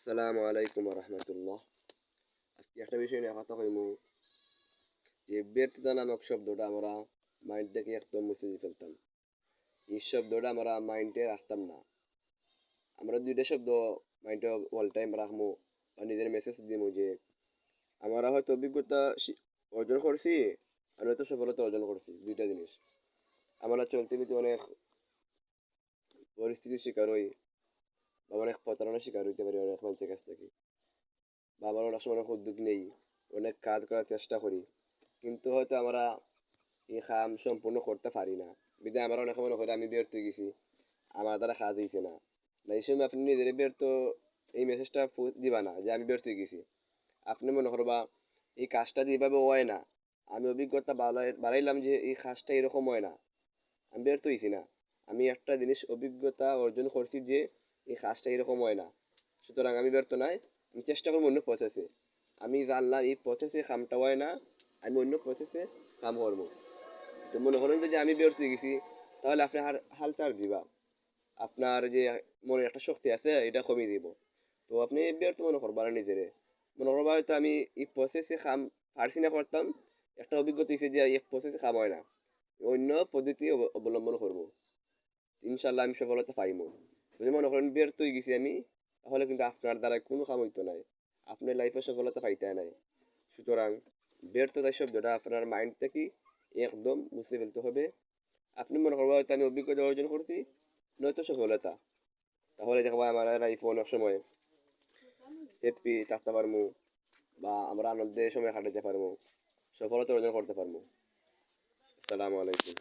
আসসালামু আলাইকুম রহমতুল্লাহ। আজকে একটা বিষয় নিয়ে কথা কইমু যে ব্যর্থতা নামক শব্দটা আমরা মাইন্ড থেকে একদম মুছে দিয়ে ফেলতাম। এই শব্দটা আমরা মাইন্ডে রাখতাম না। আমরা দুইটা শব্দ মাইন্ডে অল টাইম রাখবো বা নিজের মেসেজ দিমু যে আমরা হয়তো অভিজ্ঞতা অর্জন করছি আর হয়তো সফলতা অর্জন করছি, দুইটা জিনিস। আমরা চলতে ফিরতে অনেক পরিস্থিতির শিকার হই বা অনেক প্রতারণার শিকার হইতে পারি অনেক মানুষের কাছ থেকে, বা আমরা অনেক সময় অনেক উদ্যোগ নেই, অনেক কাজ করার চেষ্টা করি, কিন্তু হয়তো আমরা এই কাম সম্পূর্ণ করতে পারি না। বিধায় আমরা অনেক মনে করি আমি ব্যর্থ হয়ে গেছি, আমার দ্বারা কাজ হয়েছে না। না, এই সময় আপনি নিজের ব্যর্থ এই মেসেজটা দিবা না যে আমি ব্যর্থ হয়ে গেছি। আপনি মনে করবা এই কাজটা যেভাবে হয় না, আমি অভিজ্ঞতা বাড়াইলাম যে এই কাজটা এরকম হয় না, আমি ব্যর্থ হয়েছি না, আমি একটা জিনিস অভিজ্ঞতা অর্জন করছি যে এই কাজটা এরকম হয় না, সুতরাং আমি ব্যর্থ নাই। আমি চেষ্টা করবো অন্য প্রসেসে, আমি জানলাম এই প্রসেসে কামটা হয় না, আমি অন্য প্রসেসে কাম করবো। তো মনে করেন যে আমি ব্যর্থ হয়ে গেছি, তাহলে আপনি হাল ছাড় দিবা, আপনার যে মনে একটা শক্তি আছে এটা কমিয়ে দিব। তো আপনি ব্যর্থ মনে করবা না নিজেরে, মনে করবা হয়তো আমি এই প্রসেসে কাম পারছি না করতাম, একটা অভিজ্ঞতা হয়েছে যে এই প্রসেসে কাম হয় না, অন্য পদ্ধতি অবলম্বন করবো, ইনশাল্লাহ আমি সফলতা পাইবো। যদি মনে করেন ব্যর্থ হয়ে গেছি আমি, তাহলে কিন্তু আপনার দ্বারা কোনো কাম হইতো নাই, আপনার লাইফে সফলতা পাইতে নাই। সুতরাং ব্যর্থতা শব্দটা আপনার মাইন্ড থেকে একদম মুছে ফেলতে হবে। আপনি মনে করবো হয়তো আমি অভিজ্ঞতা অর্জন করছি, নয়তো সফলতা, তাহলে দেখবো আমার লাইফে অনেক সময় হ্যাপি থাকতে পারবো, বা আমরা আনন্দের সময় কাটাতে পারবো, সফলতা অর্জন করতে পারবো। আসসালামু আলাইকুম।